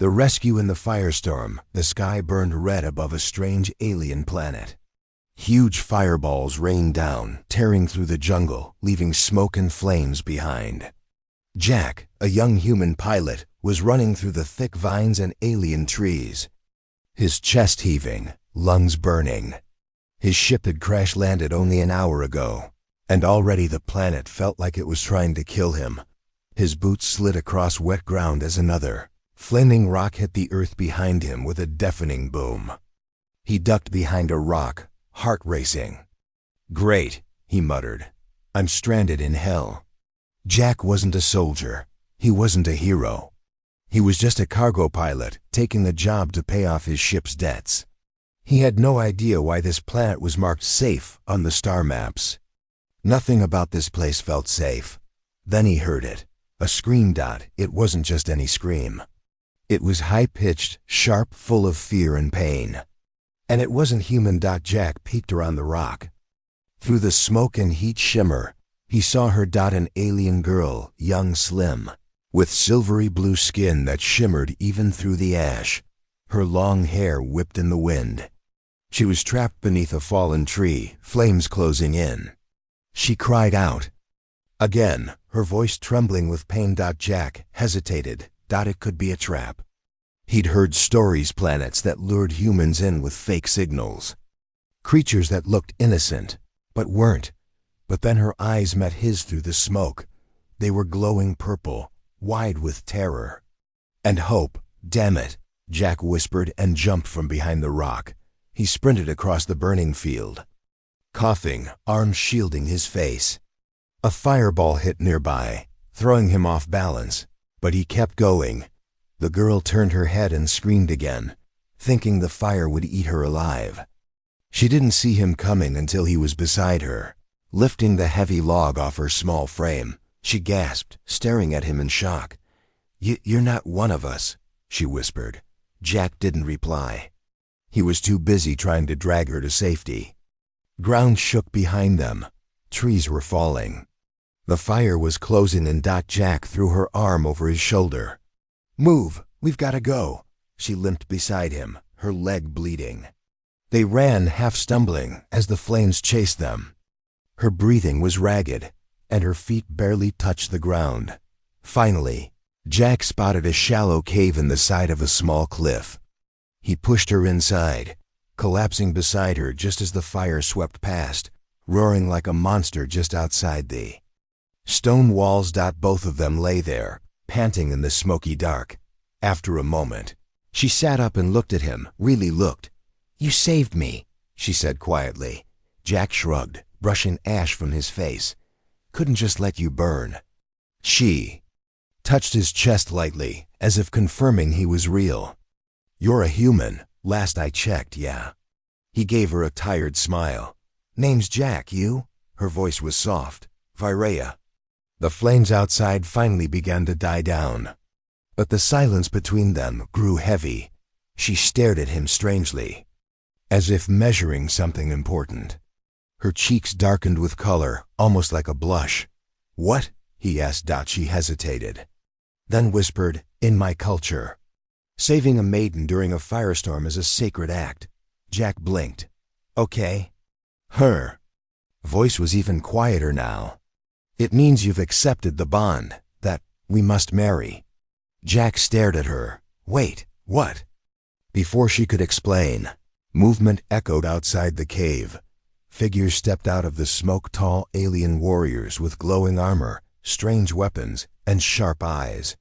The rescue in the firestorm, the sky burned red above a strange alien planet. Huge fireballs rained down, tearing through the jungle, leaving smoke and flames behind. Jack, a young human pilot, was running through the thick vines and alien trees. His chest heaving, lungs burning. His ship had crash-landed only an hour ago, and already the planet felt like it was trying to kill him. His boots slid across wet ground as another flaming rock hit the earth behind him with a deafening boom. He ducked behind a rock, heart racing. "Great," he muttered. "I'm stranded in hell." Jack wasn't a soldier. He wasn't a hero. He was just a cargo pilot, taking the job to pay off his ship's debts. He had no idea why this planet was marked safe on the star maps. Nothing about this place felt safe. Then he heard it. A scream. It wasn't just any scream. It was high-pitched, sharp, full of fear and pain. And it wasn't human. Jack peeked around the rock. Through the smoke and heat shimmer, he saw her. An alien girl, young, slim, with silvery blue skin that shimmered even through the ash. Her long hair whipped in the wind. She was trapped beneath a fallen tree, flames closing in. She cried out. Again, her voice trembling with pain. Jack hesitated. It could be a trap. He'd heard stories, planets that lured humans in with fake signals. Creatures that looked innocent, but weren't. But then her eyes met his through the smoke. They were glowing purple, wide with terror. And hope. "Damn it," Jack whispered and jumped from behind the rock. He sprinted across the burning field, coughing, arms shielding his face. A fireball hit nearby, throwing him off balance. But he kept going. The girl turned her head and screamed again, thinking the fire would eat her alive. She didn't see him coming until he was beside her, lifting the heavy log off her small frame. She gasped, staring at him in shock. You're not one of us," she whispered. Jack didn't reply. He was too busy trying to drag her to safety. Ground shook behind them. Trees were falling. The fire was closing in. Jack threw her arm over his shoulder. "Move, we've got to go." She limped beside him, her leg bleeding. They ran, half stumbling, as the flames chased them. Her breathing was ragged, and her feet barely touched the ground. Finally, Jack spotted a shallow cave in the side of a small cliff. He pushed her inside, collapsing beside her just as the fire swept past, roaring like a monster just outside the stone walls. Both of them lay there, panting in the smoky dark. After a moment, she sat up and looked at him, really looked. "You saved me," she said quietly. Jack shrugged, brushing ash from his face. "Couldn't just let you burn." She touched his chest lightly, as if confirming he was real. "You're a human, last I checked, yeah?" He gave her a tired smile. "Name's Jack, you?" Her voice was soft. "Virea." The flames outside finally began to die down, but the silence between them grew heavy. She stared at him strangely, as if measuring something important. Her cheeks darkened with color, almost like a blush. "What?" he asked. She hesitated, then whispered, "In my culture, saving a maiden during a firestorm is a sacred act." Jack blinked. "Okay." Her voice was even quieter now. "It means you've accepted the bond, that we must marry." Jack stared at her. "Wait, what?" Before she could explain, movement echoed outside the cave. Figures stepped out of the smoke, tall alien warriors with glowing armor, strange weapons, and sharp eyes.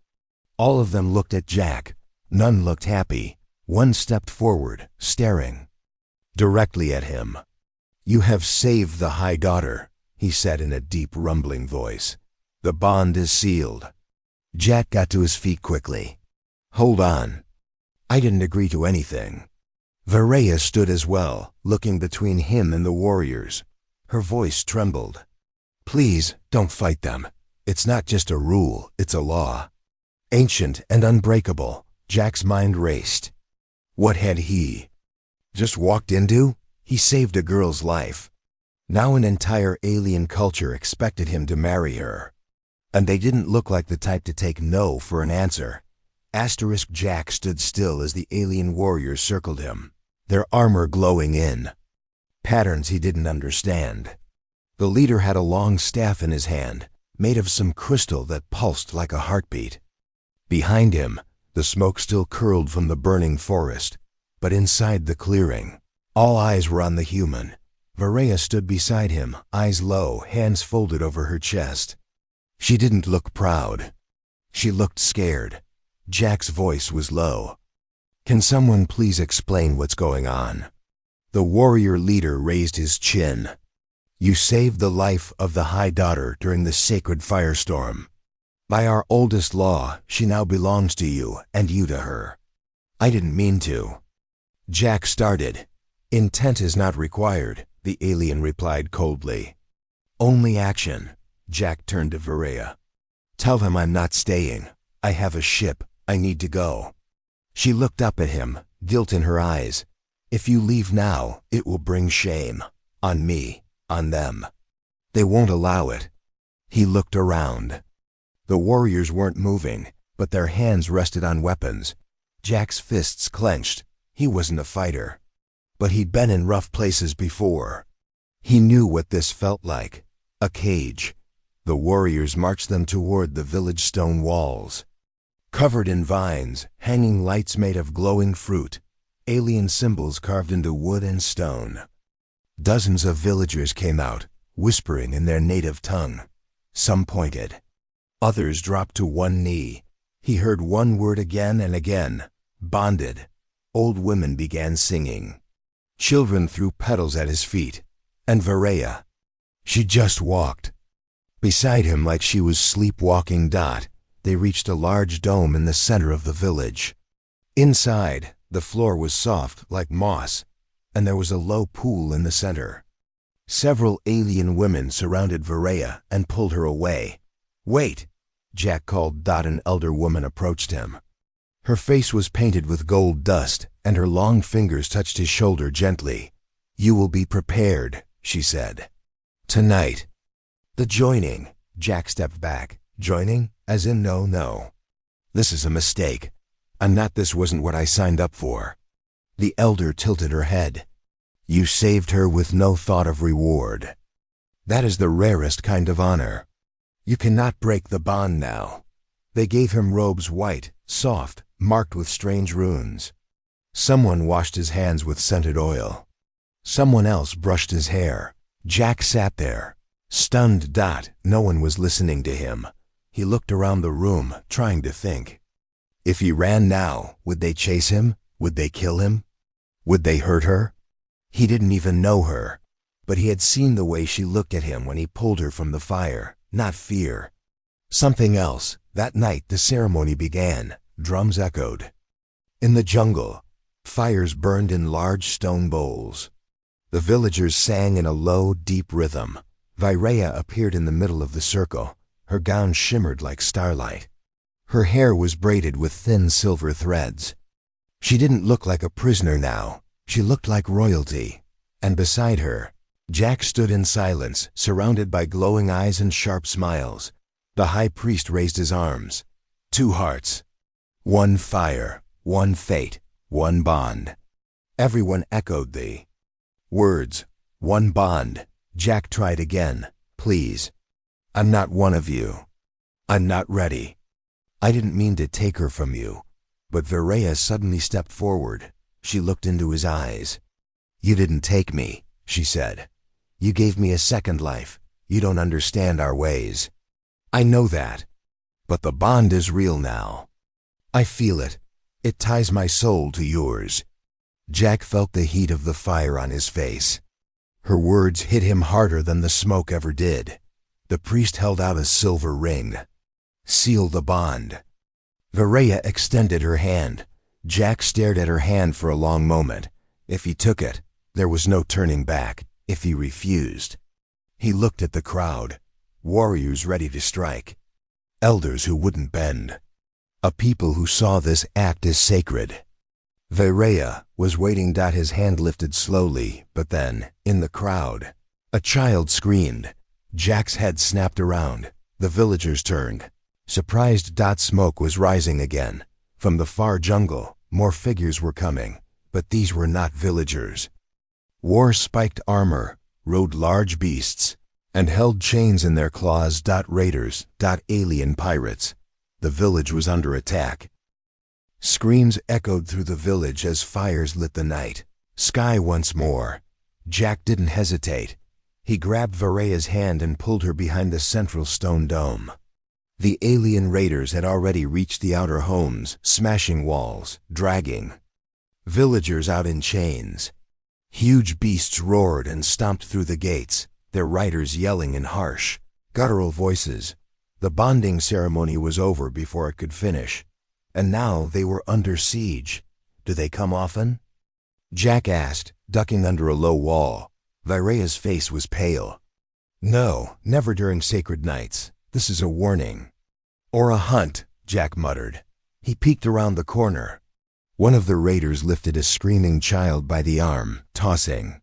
All of them looked at Jack. None looked happy. One stepped forward, staring directly at him. "You have saved the High Daughter," he said in a deep, rumbling voice. "The bond is sealed." Jack got to his feet quickly. "Hold on. I didn't agree to anything." Virea stood as well, looking between him and the warriors. Her voice trembled. "Please, don't fight them. It's not just a rule, it's a law. Ancient and unbreakable." Jack's mind raced. What had he just walked into? He saved a girl's life. Now an entire alien culture expected him to marry her. And they didn't look like the type to take no for an answer. Jack stood still as the alien warriors circled him, their armor glowing in patterns he didn't understand. The leader had a long staff in his hand, made of some crystal that pulsed like a heartbeat. Behind him, the smoke still curled from the burning forest, but inside the clearing, all eyes were on the human. Varaya stood beside him, eyes low, hands folded over her chest. She didn't look proud. She looked scared. Jack's voice was low. "Can someone please explain what's going on?" The warrior leader raised his chin. "You saved the life of the High Daughter during the sacred firestorm. By our oldest law, she now belongs to you, and you to her." "I didn't mean to." Jack started. "Intent is not required," the alien replied coldly. "Only action." Jack turned to Varaya. "Tell them I'm not staying. I have a ship. I need to go." She looked up at him, guilt in her eyes. "If you leave now, it will bring shame. On me, on them. They won't allow it." He looked around. The warriors weren't moving, but their hands rested on weapons. Jack's fists clenched. He wasn't a fighter, but he'd been in rough places before. He knew what this felt like. A cage. The warriors marched them toward the village stone walls. Covered in vines, hanging lights made of glowing fruit, alien symbols carved into wood and stone. Dozens of villagers came out, whispering in their native tongue. Some pointed. Others dropped to one knee. He heard one word again and again. Bonded. Old women began singing. Children threw petals at his feet. And Varaya. She just walked. Beside him, like she was sleepwalking. They reached a large dome in the center of the village. Inside, the floor was soft like moss, and there was a low pool in the center. Several alien women surrounded Varaya and pulled her away. "Wait!" Jack called. An elder woman approached him. Her face was painted with gold dust, and her long fingers touched his shoulder gently. "You will be prepared," she said. "Tonight." "The joining." Jack stepped back. "Joining? As in no. This is a mistake. This wasn't what I signed up for." The elder tilted her head. "You saved her with no thought of reward. That is the rarest kind of honor. You cannot break the bond now." They gave him robes white, soft, marked with strange runes. Someone washed his hands with scented oil. Someone else brushed his hair. Jack sat there, stunned. No one was listening to him. He looked around the room, trying to think. If he ran now, would they chase him? Would they kill him? Would they hurt her? He didn't even know her, but he had seen the way she looked at him when he pulled her from the fire. Not fear. Something else. That night the ceremony began. Drums echoed. In the jungle, fires burned in large stone bowls. The villagers sang in a low, deep rhythm. Varaya appeared in the middle of the circle. Her gown shimmered like starlight. Her hair was braided with thin silver threads. She didn't look like a prisoner now. She looked like royalty. And beside her, Jack stood in silence, surrounded by glowing eyes and sharp smiles. The high priest raised his arms. 2 hearts. 1 fire. 1 fate. 1 bond. Everyone echoed the words. 1 bond. Jack tried again. "Please. I'm not one of you. I'm not ready. I didn't mean to take her from you." But Varaya suddenly stepped forward. She looked into his eyes. "You didn't take me," she said. "You gave me a second life. You don't understand our ways." "I know that. But the bond is real now. I feel it. It ties my soul to yours." Jack felt the heat of the fire on his face. Her words hit him harder than the smoke ever did. The priest held out a silver ring. "Seal the bond." Varaya extended her hand. Jack stared at her hand for a long moment. If he took it, there was no turning back. If he refused, he looked at the crowd. Warriors ready to strike. Elders who wouldn't bend. A people who saw this act as sacred. Varaya was waiting. His hand lifted slowly, but then, in the crowd, a child screamed. Jack's head snapped around. The villagers turned. Surprised. Smoke was rising again. From the far jungle, more figures were coming, but these were not villagers. Wore spiked armor, rode large beasts, and held chains in their claws. Raiders, alien pirates. The village was under attack. Screams echoed through the village as fires lit the night sky once more. Jack didn't hesitate. He grabbed Varea's hand and pulled her behind the central stone dome. The alien raiders had already reached the outer homes, smashing walls, dragging villagers out in chains. Huge beasts roared and stomped through the gates, their riders yelling in harsh, guttural voices. The bonding ceremony was over before it could finish, and now they were under siege. Do they come often? Jack asked, ducking under a low wall. Varea's face was pale. No, never during sacred nights. This is a warning. Or a hunt, Jack muttered. He peeked around the corner. One of the raiders lifted a screaming child by the arm, tossing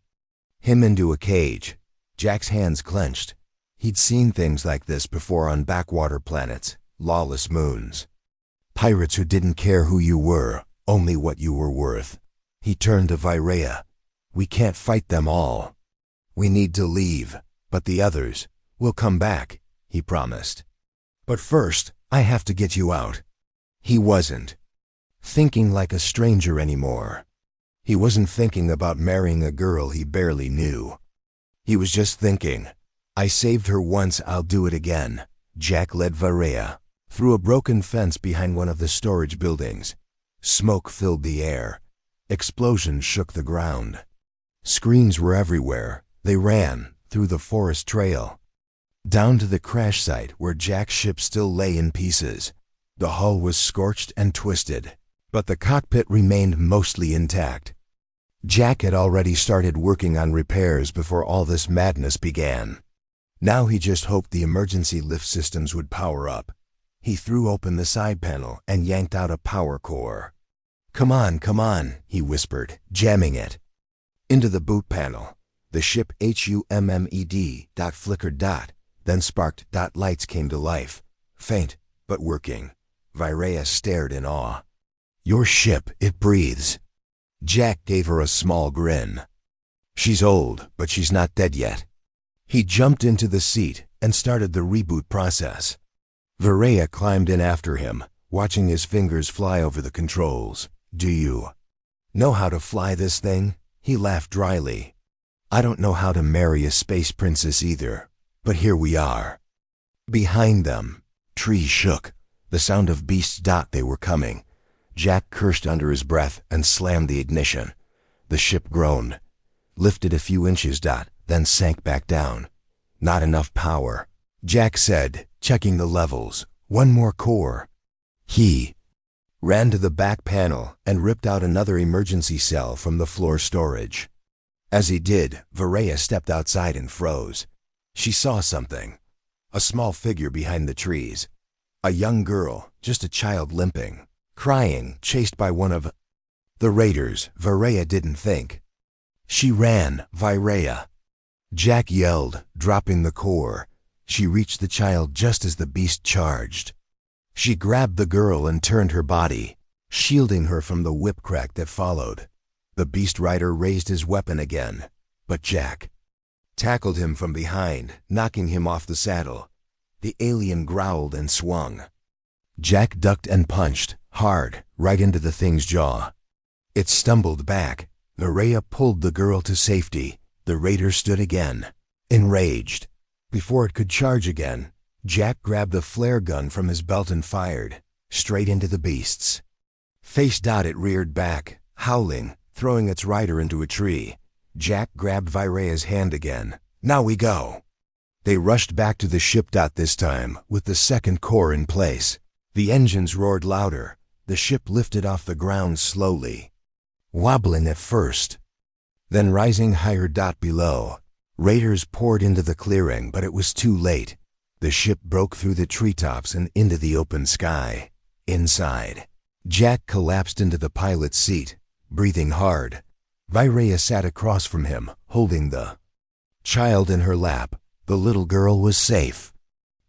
him into a cage. Jack's hands clenched. He'd seen things like this before on backwater planets, lawless moons. Pirates who didn't care who you were, only what you were worth. He turned to Varea. We can't fight them all. We need to leave, but the others will come back, he promised. But first, I have to get you out. He wasn't thinking like a stranger anymore. He wasn't thinking about marrying a girl he barely knew. He was just thinking, I saved her once, I'll do it again. Jack led Varea through a broken fence behind one of the storage buildings. Smoke filled the air. Explosions shook the ground. Screens were everywhere. They ran through the forest trail, down to the crash site where Jack's ship still lay in pieces. The hull was scorched and twisted, but the cockpit remained mostly intact. Jack had already started working on repairs before all this madness began. Now he just hoped the emergency lift systems would power up. He threw open the side panel and yanked out a power core. Come on, he whispered, jamming it into the boot panel. The ship HUMMED flickered. Then sparked. Lights came to life, faint but working. Varea stared in awe. Your ship, it breathes. Jack gave her a small grin. She's old, but she's not dead yet. He jumped into the seat and started the reboot process. Varea climbed in after him, watching his fingers fly over the controls. Do you know how to fly this thing? He laughed dryly. I don't know how to marry a space princess either, but here we are. Behind them, trees shook, the sound of beasts. They were coming. Jack cursed under his breath and slammed the ignition. The ship groaned, lifted a few inches. Then sank back down. Not enough power, Jack said, checking the levels. One more core. He ran to the back panel and ripped out another emergency cell from the floor storage. As he did, Varea stepped outside and froze. She saw something. A small figure behind the trees. A young girl, just a child, limping, crying, chased by one of the raiders. Varea didn't think. She ran, Varea. Jack yelled, dropping the core. She reached the child just as the beast charged. She grabbed the girl and turned her body, shielding her from the whip crack that followed. The beast rider raised his weapon again, but Jack tackled him from behind, knocking him off the saddle. The alien growled and swung. Jack ducked and punched, hard, right into the thing's jaw. It stumbled back. Varea pulled the girl to safety. The raider stood again, enraged. Before it could charge again, Jack grabbed a flare gun from his belt and fired, straight into the beasts. Face. It reared back, howling, throwing its rider into a tree. Jack grabbed Varea's hand again. Now we go. They rushed back to the ship. This time, with the second core in place. The engines roared louder. The ship lifted off the ground slowly, wobbling at first, then rising higher. Below, raiders poured into the clearing, but it was too late. The ship broke through the treetops and into the open sky. Inside, Jack collapsed into the pilot's seat, breathing hard. Varea sat across from him, holding the child in her lap. The little girl was safe.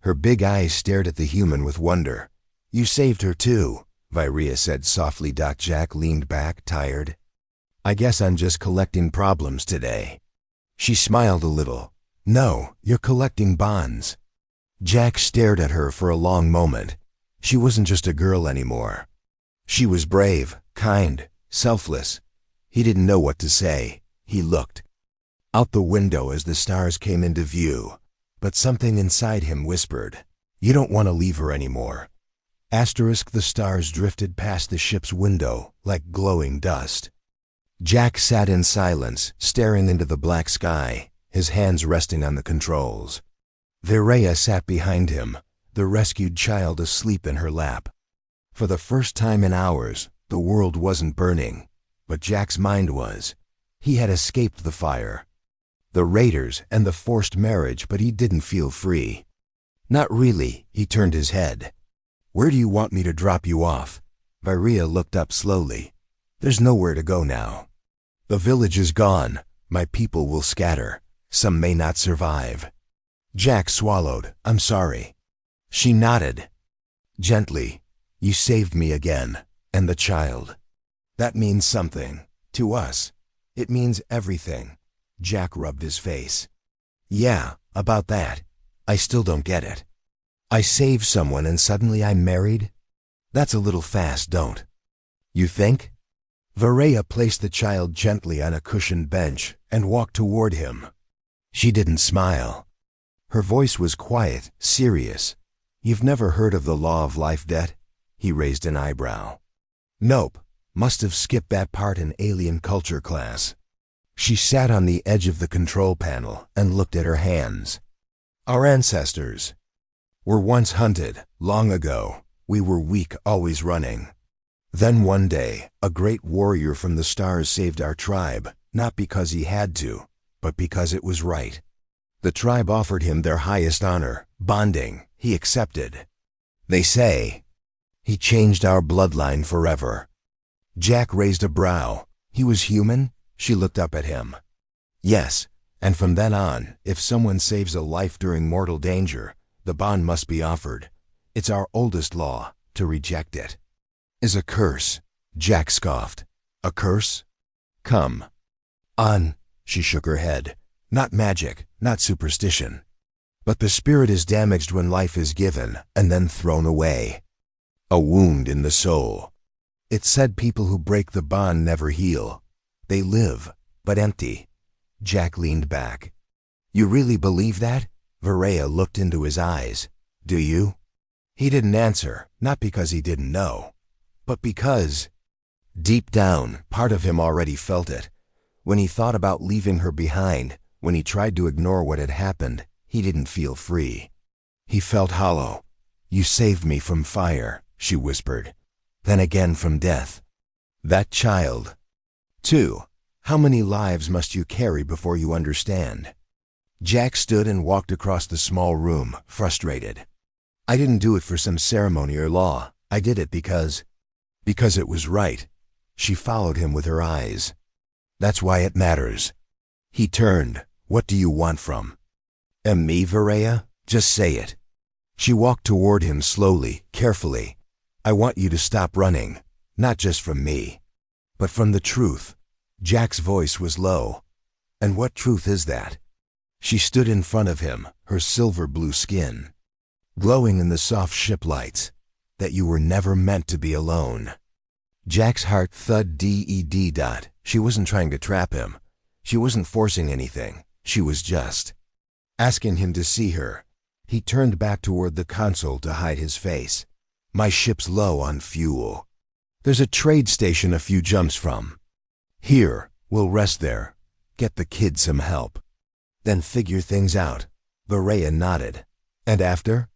Her big eyes stared at the human with wonder. You saved her too. Virea said softly. Jack leaned back, tired. I guess I'm just collecting problems today. She smiled a little. No, you're collecting bonds. Jack stared at her for a long moment. She wasn't just a girl anymore. She was brave, kind, selfless. He didn't know what to say. He looked out the window as the stars came into view, but something inside him whispered, "You don't want to leave her anymore." The stars drifted past the ship's window like glowing dust. Jack sat in silence, staring into the black sky, his hands resting on the controls. Virea sat behind him, the rescued child asleep in her lap. For the first time in hours, the world wasn't burning, but Jack's mind was. He had escaped the fire, the raiders, and the forced marriage, but he didn't feel free. Not really. He turned his head. Where do you want me to drop you off? Virea looked up slowly. There's nowhere to go now. The village is gone. My people will scatter. Some may not survive. Jack swallowed. I'm sorry. She nodded. Gently. You saved me again. And the child. That means something. To us. It means everything. Jack rubbed his face. Yeah, about that. I still don't get it. I saved someone and suddenly I'm married? That's a little fast, don't you think? Virea placed the child gently on a cushioned bench and walked toward him. She didn't smile. Her voice was quiet, serious. You've never heard of the law of life-debt? He raised an eyebrow. Nope. Must have skipped that part in alien culture class. She sat on the edge of the control panel and looked at her hands. Our ancestors were once hunted, long ago. We were weak, always running. Then one day, a great warrior from the stars saved our tribe, not because he had to, but because it was right. The tribe offered him their highest honor, bonding. He accepted. They say he changed our bloodline forever. Jack raised a brow. He was human? She looked up at him. Yes, and from then on, if someone saves a life during mortal danger, the bond must be offered. It's our oldest law. To reject it is a curse. Jack scoffed. A curse? Come on. She shook her head. Not magic, not superstition. But the spirit is damaged when life is given and then thrown away. A wound in the soul. It said people who break the bond never heal. They live, but empty. Jack leaned back. You really believe that? Virea looked into his eyes. Do you? He didn't answer, not because he didn't know, but because, deep down, part of him already felt it. When he thought about leaving her behind, when he tried to ignore what had happened, he didn't feel free. He felt hollow. You saved me from fire, she whispered. Then again from death. That child. Too. How many lives must you carry before you understand? Jack stood and walked across the small room, frustrated. I didn't do it for some ceremony or law. I did it because it was right. She followed him with her eyes. That's why it matters. He turned. What do you want from me, Virea? Just say it. She walked toward him slowly, carefully. I want you to stop running, not just from me, but from the truth. Jack's voice was low. And what truth is that? She stood in front of him, her silver blue skin glowing in the soft ship lights, that you were never meant to be alone. Jack's heart thud dead. She wasn't trying to trap him. She wasn't forcing anything. She was just asking him to see her. He turned back toward the console to hide his face. My ship's low on fuel. There's a trade station a few jumps from. Here, we'll rest there. Get the kid some help. Then figure things out. Virea nodded. And after?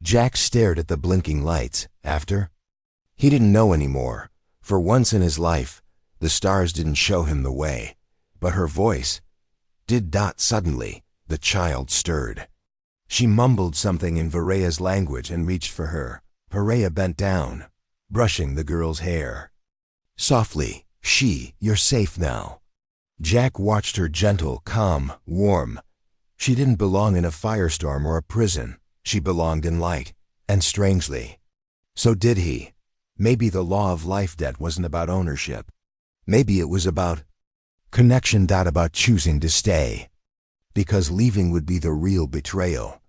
Jack stared at the blinking lights. After? He didn't know anymore. For once in his life, the stars didn't show him the way. But her voice did. Suddenly, the child stirred. She mumbled something in Virea's language and reached for her. Virea bent down, brushing the girl's hair. Softly, you're safe now. Jack watched her, gentle, calm, warm. She didn't belong in a firestorm or a prison. She belonged in light, and strangely, so did he. Maybe the law of life debt wasn't about ownership. Maybe it was about connection. About choosing to stay. Because leaving would be the real betrayal.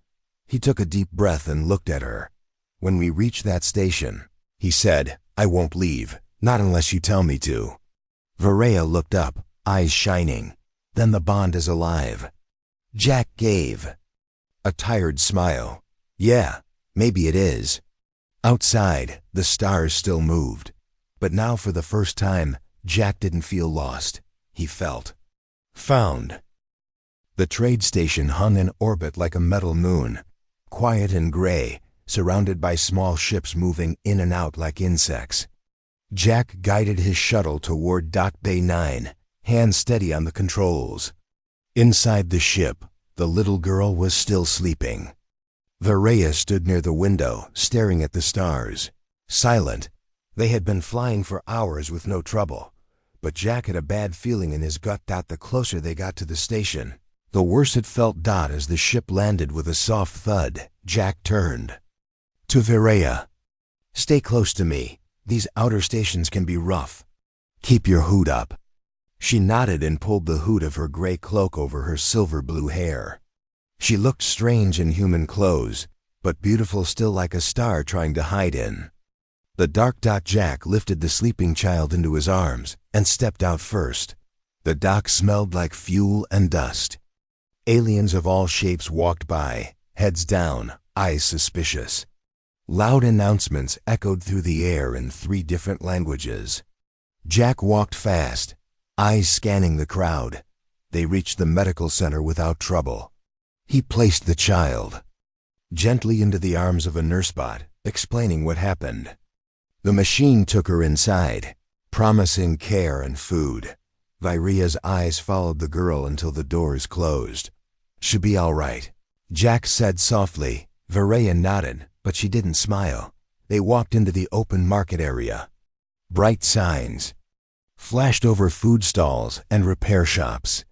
He took a deep breath and looked at her. When we reached that station, he said, I won't leave, not unless you tell me to. Varela looked up, eyes shining. Then the bond is alive. Jack gave a tired smile. Yeah, maybe it is. Outside, the stars still moved. But now for the first time, Jack didn't feel lost. He felt found. The trade station hung in orbit like a metal moon, quiet and gray, surrounded by small ships moving in and out like insects. Jack guided his shuttle toward Dock Bay 9, hands steady on the controls. Inside the ship, the little girl was still sleeping. Varela stood near the window, staring at the stars. Silent. They had been flying for hours with no trouble. But Jack had a bad feeling in his gut. The closer they got to the station, the worse it felt. As the ship landed with a soft thud, Jack turned to Varela. Stay close to me. These outer stations can be rough. Keep your hood up. She nodded and pulled the hood of her gray cloak over her silver-blue hair. She looked strange in human clothes, but beautiful still, like a star trying to hide in the dark. Jack lifted the sleeping child into his arms and stepped out first. The dock smelled like fuel and dust. Aliens of all shapes walked by, heads down, eyes suspicious. Loud announcements echoed through the air in 3 different languages. Jack walked fast, eyes scanning the crowd. They reached the medical center without trouble. He placed the child gently into the arms of a nursebot, explaining what happened. The machine took her inside, promising care and food. Varela's eyes followed the girl until the doors closed. She'll be all right, Jack said softly. Varela nodded, but she didn't smile. They walked into the open market area. Bright signs flashed over food stalls and repair shops.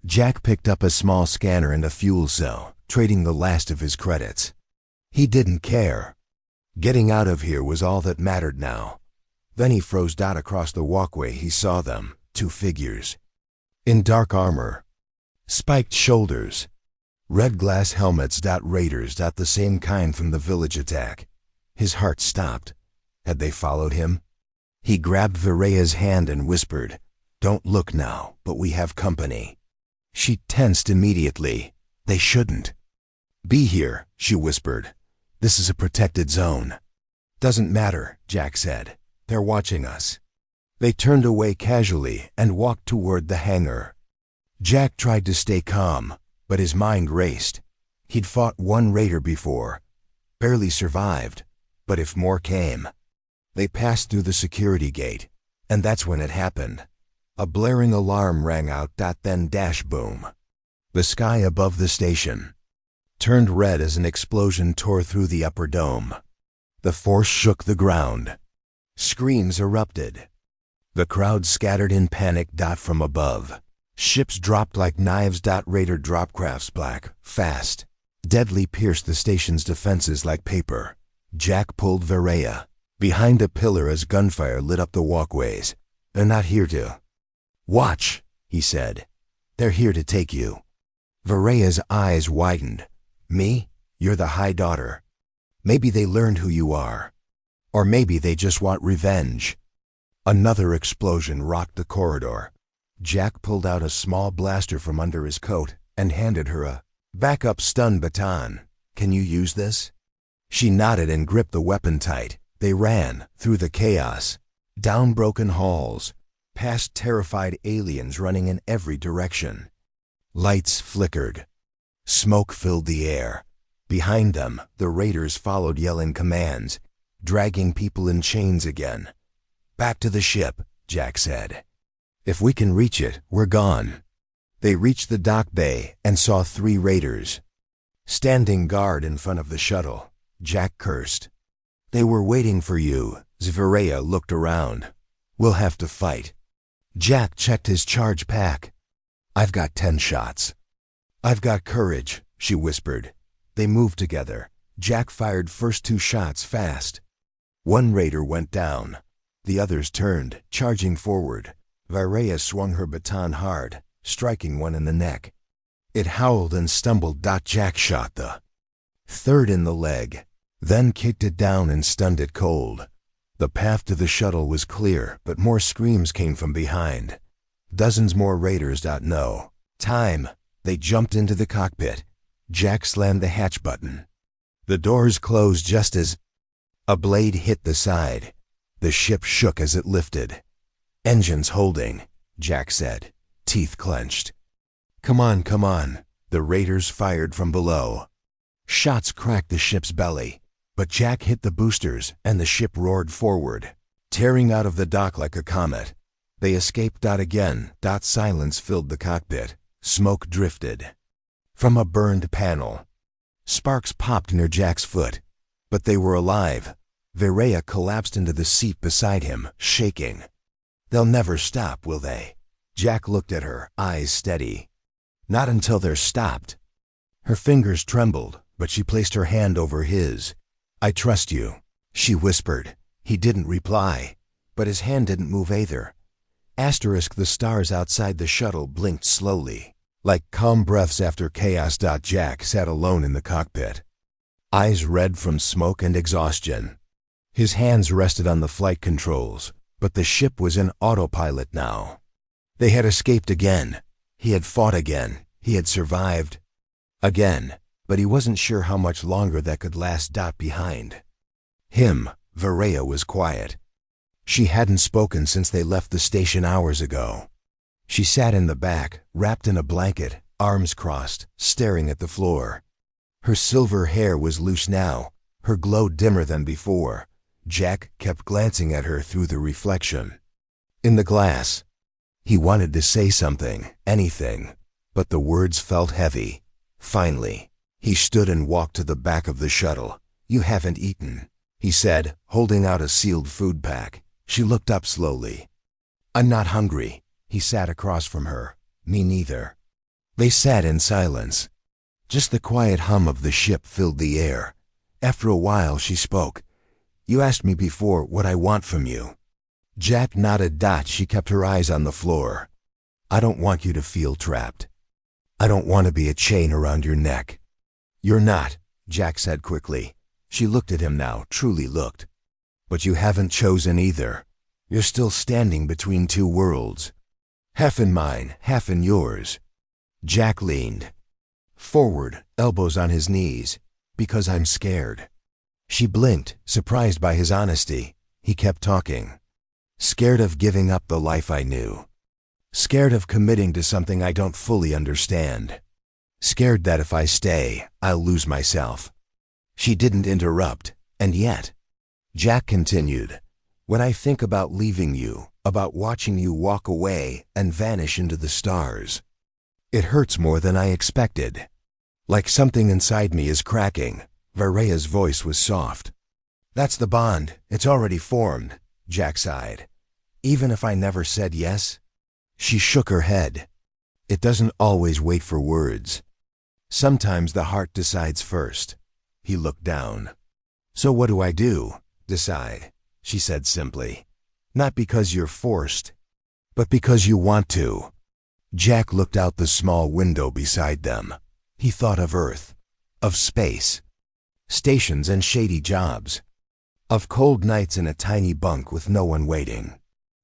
Jack picked up a small scanner and a fuel cell, trading the last of his credits. He didn't care. Getting out of here was all that mattered now. Then he froze. Across the walkway he saw them, 2 figures. In dark armor, spiked shoulders, red glass helmets. Raiders. The same kind from the village attack. His heart stopped. Had they followed him? He grabbed Varela's hand and whispered, Don't look now, but we have company. She tensed immediately. They shouldn't be here, she whispered. This is a protected zone. Doesn't matter, Jack said. They're watching us. They turned away casually and walked toward the hangar. Jack tried to stay calm, but his mind raced. He'd fought 1 raider before. Barely survived. But if more came. They passed through the security gate, and that's when it happened. A blaring alarm rang out. Then dash boom. The sky above the station turned red as an explosion tore through the upper dome. The force shook the ground. Screams erupted. The crowd scattered in panic. From above, ships dropped like knives. Raider dropcrafts, black, fast, deadly, pierced the station's defenses like paper. Jack pulled Varela behind a pillar as gunfire lit up the walkways. They're not here to watch, he said. They're here to take you. Varela's eyes widened. Me? You're the High Daughter. Maybe they learned who you are. Or maybe they just want revenge. Another explosion rocked the corridor. Jack pulled out a small blaster from under his coat and handed her a backup stun baton. Can you use this? She nodded and gripped the weapon tight. They ran through the chaos, down broken halls, past terrified aliens running in every direction. Lights flickered. Smoke filled the air. Behind them, the raiders followed, yelling commands, dragging people in chains again. Back to the ship, Jack said. If we can reach it, we're gone. They reached the dock bay and saw 3 raiders standing guard in front of the shuttle. Jack cursed. They were waiting for you. Varela looked around. We'll have to fight. Jack checked his charge pack. I've got 10 shots. I've got courage, she whispered. They moved together. Jack fired first 2 shots fast. One raider went down. The others turned, charging forward. Viraya swung her baton hard, striking one in the neck. It howled and stumbled. Jack shot the third in the leg, then kicked it down and stunned it cold. The path to the shuttle was clear, but more screams came from behind. Dozens more raiders. No time. They jumped into the cockpit. Jack slammed the hatch button. The doors closed just as a blade hit the side. The ship shook as it lifted. "Engines holding," Jack said, teeth clenched. Come on, come on." The raiders fired from below. Shots cracked the ship's belly, but Jack hit the boosters and the ship roared forward, tearing out of the dock like a comet. They escaped. Again. Silence filled the cockpit. Smoke drifted from a burned panel. Sparks popped near Jack's foot, but they were alive. Viraya collapsed into the seat beside him, shaking. "They'll never stop, will they?" Jack looked at her, eyes steady. "Not until they're stopped." Her fingers trembled, but she placed her hand over his. "I trust you," she whispered. He didn't reply, but his hand didn't move either. The stars outside the shuttle blinked slowly, like calm breaths after chaos. Jack sat alone in the cockpit, eyes red from smoke and exhaustion. His hands rested on the flight controls, but the ship was in autopilot now. They had escaped again. He had fought again. He had survived again, but he wasn't sure how much longer that could last. Behind him, Viraya was quiet. She hadn't spoken since they left the station hours ago. She sat in the back, wrapped in a blanket, arms crossed, staring at the floor. Her silver hair was loose now, her glow dimmer than before. Jack kept glancing at her through the reflection in the glass. He wanted to say something, anything, but the words felt heavy. Finally, he stood and walked to the back of the shuttle. "You haven't eaten," he said, holding out a sealed food pack. She looked up slowly. "I'm not hungry." He sat across from her. "Me neither." They sat in silence. Just the quiet hum of the ship filled the air. After a while she spoke. "You asked me before what I want from you." Jack nodded. She kept her eyes on the floor. "I don't want you to feel trapped. I don't want to be a chain around your neck." "You're not," Jack said quickly. She looked at him now, truly looked. "But you haven't chosen either. You're still standing between two worlds. Half in mine, half in yours." Jack leaned forward, elbows on his knees. "Because I'm scared." She blinked, surprised by his honesty. He kept talking. "Scared of giving up the life I knew. Scared of committing to something I don't fully understand. Scared that if I stay, I'll lose myself." She didn't interrupt, and yet, Jack continued, "When I think about leaving you, about watching you walk away and vanish into the stars, it hurts more than I expected. Like something inside me is cracking." Viraya's voice was soft. "That's the bond. It's already formed," Jack sighed. "Even if I never said yes?" She shook her head. "It doesn't always wait for words. Sometimes the heart decides first." He looked down. "So what do I do?" "Decide," she said simply. "Not because you're forced, but because you want to." Jack looked out the small window beside them. He thought of Earth, of space, stations and shady jobs, of cold nights in a tiny bunk with no one waiting.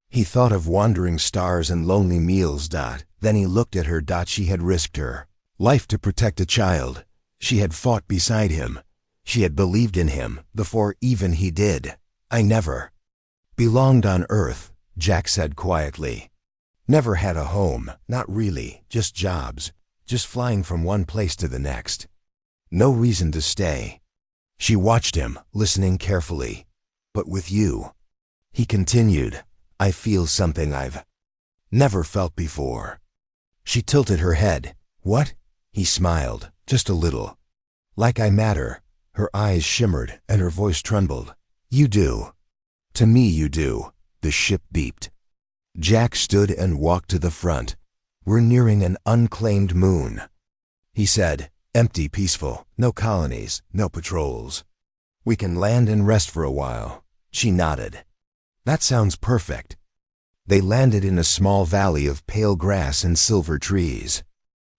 He thought of wandering stars and lonely meals. Then he looked at her. She had risked her life to protect a child. She had fought beside him. She had believed in him before even he did. "I never belonged on Earth," Jack said quietly. "Never had a home, not really, just jobs, just flying from one place to the next. No reason to stay." She watched him, listening carefully. "But with you," he continued, "I feel something I've never felt before." She tilted her head. "What?" He smiled, just a little. "Like I matter." Her eyes shimmered and her voice trembled. "You do. To me you do." The ship beeped. Jack stood and walked to the front. "We're nearing an unclaimed moon," he said. "Empty, peaceful, no colonies, no patrols. We can land and rest for a while." She nodded. That sounds perfect. They landed in a small valley of pale grass and silver trees.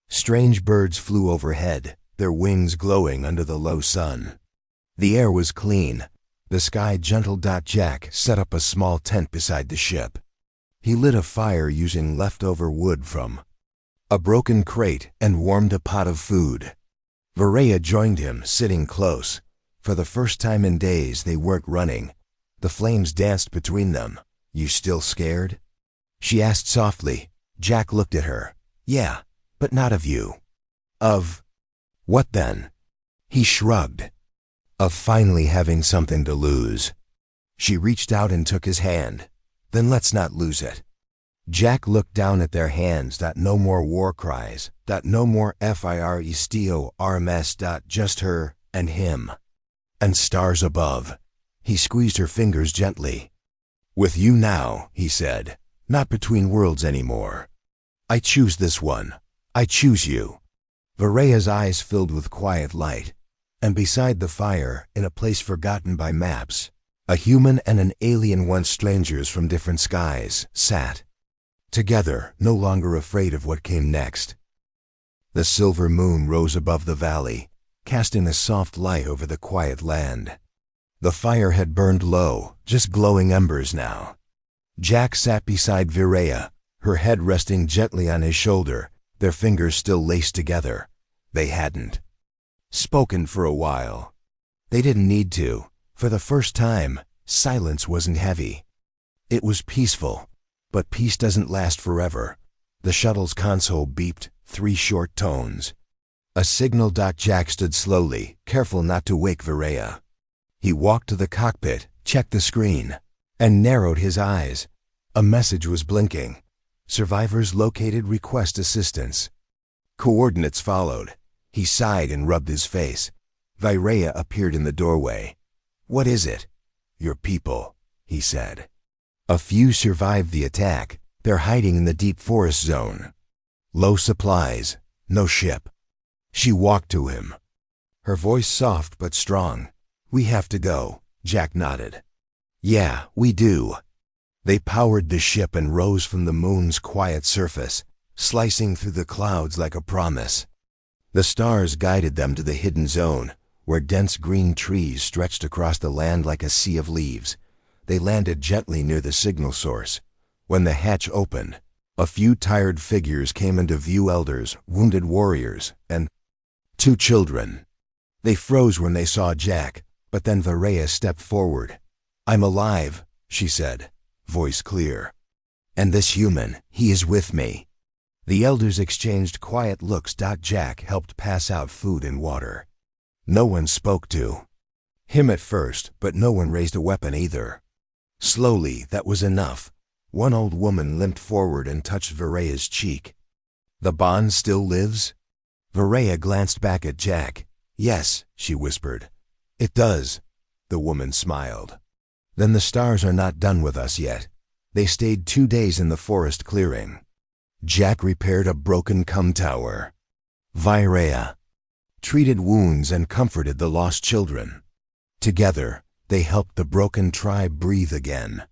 Strange birds flew overhead, their wings glowing under the low sun. The air was clean, the sky gentle. Jack set up a small tent beside the ship. He lit a fire using leftover wood from a broken crate and warmed a pot of food. Varaya joined him, sitting close. For the first time in days they weren't running. The flames danced between them. You still scared? She asked softly. Jack looked at her. Yeah, but not of you. Of what then? He shrugged. Of finally having something to lose. She reached out and took his hand. Then let's not lose it. Jack looked down at their hands. No more war cries. No more FIRESTORMS. Just her and him. And stars above. He squeezed her fingers gently. With you now, he said. Not between worlds anymore. I choose this one. I choose you. Varaya's eyes filled with quiet light. And beside the fire, in a place forgotten by maps, a human and an alien, once strangers from different skies, sat together, no longer afraid of what came next. The silver moon rose above the valley, casting a soft light over the quiet land. The fire had burned low, just glowing embers now. Jack sat beside Varaya, her head resting gently on his shoulder, their fingers still laced together. They hadn't spoken for a while. They didn't need to. For the first time, silence wasn't heavy. It was peaceful, but peace doesn't last forever. The shuttle's console beeped, 3 short tones. A signal. Jack stood slowly, careful not to wake Varaya. He walked to the cockpit, checked the screen, and narrowed his eyes. A message was blinking. Survivors located, request assistance. Coordinates followed. He sighed and rubbed his face. Varaya appeared in the doorway. What is it? Your people, he said. A few survived the attack. They're hiding in the deep forest zone. Low supplies, no ship. She walked to him. Her voice soft but strong. We have to go, Jack nodded. Yeah, we do. They powered the ship and rose from the moon's quiet surface, slicing through the clouds like a promise. The stars guided them to the hidden zone, where dense green trees stretched across the land like a sea of leaves. They landed gently near the signal source. When the hatch opened, a few tired figures came into view, elders, wounded warriors, and 2 children. They froze when they saw Jack, but then Varaya stepped forward. I'm alive, she said, voice clear. And this human, he is with me. The elders exchanged quiet looks. Jack helped pass out food and water. No one spoke to him at first, but no one raised a weapon either. Slowly, that was enough. One old woman limped forward and touched Varaya's cheek. The bond still lives? Varaya glanced back at Jack. Yes, she whispered. It does. The woman smiled. Then the stars are not done with us yet. They stayed 2 days in the forest clearing. Jack repaired a broken cum tower. Varaya treated wounds and comforted the lost children. Together, they helped the broken tribe breathe again.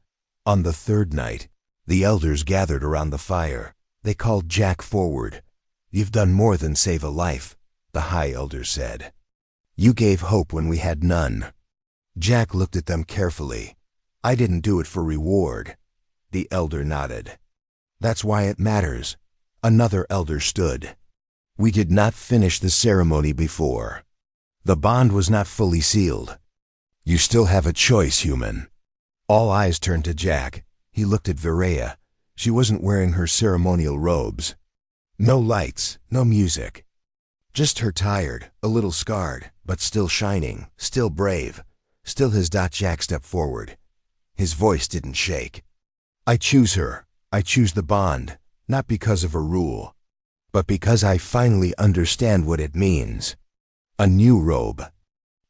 On the 3rd night, the elders gathered around the fire. They called Jack forward. You've done more than save a life, the high elder said. You gave hope when we had none. Jack looked at them carefully. I didn't do it for reward. The elder nodded. That's why it matters. Another elder stood. We did not finish the ceremony before. The bond was not fully sealed. You still have a choice, human. All eyes turned to Jack. He looked at Varaya. She wasn't wearing her ceremonial robes. No lights, no music. Just her tired, a little scarred, but still shining, still brave. Still his. Jack stepped forward. His voice didn't shake. I choose her. I choose the bond, not because of a rule, but because I finally understand what it means. A new robe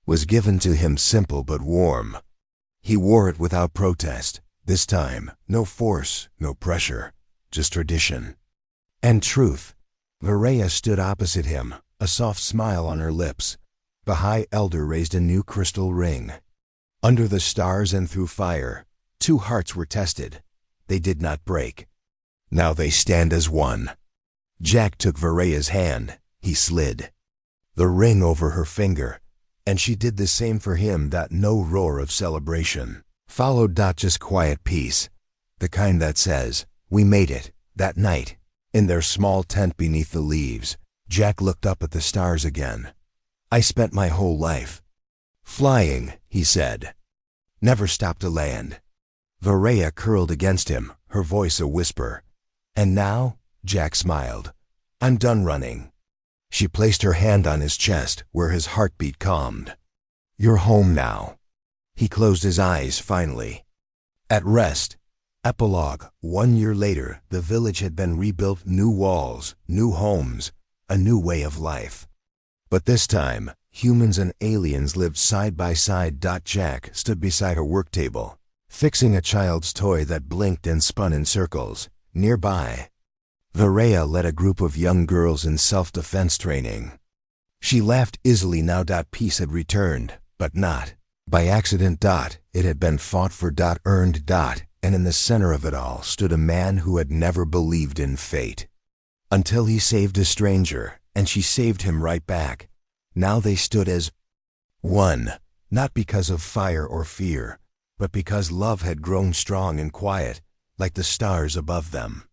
was given to him, simple but warm. He wore it without protest. This time, no force, no pressure, just tradition and truth. Varaya stood opposite him, a soft smile on her lips. The high elder raised a new crystal ring. Under the stars and through fire, two hearts were tested. They did not break. Now they stand as one. Jack took Varea's hand. He slid the ring over her finger, and she did the same for him. That no roar of celebration followed. Just quiet peace, the kind that says, "We made it." That night, in their small tent beneath the leaves, Jack looked up at the stars again. "I spent my whole life flying," he said. "Never stopped to land." Varea curled against him, her voice a whisper. "And now," Jack smiled, "I'm done running." She placed her hand on his chest, where his heartbeat calmed. "You're home now." He closed his eyes finally. At rest. Epilogue. 1 year later, the village had been rebuilt. New walls, new homes, a new way of life. But this time, humans and aliens lived side by side. Jack stood beside a work table, fixing a child's toy that blinked and spun in circles. Nearby, Varea led a group of young girls in self-defense training. She laughed easily now. Peace had returned, but not by accident. It had been fought for. Earned. And in the center of it all stood a man who had never believed in fate. Until he saved a stranger, and she saved him right back. Now they stood as one, not because of fire or fear, but because love had grown strong and quiet, like the stars above them.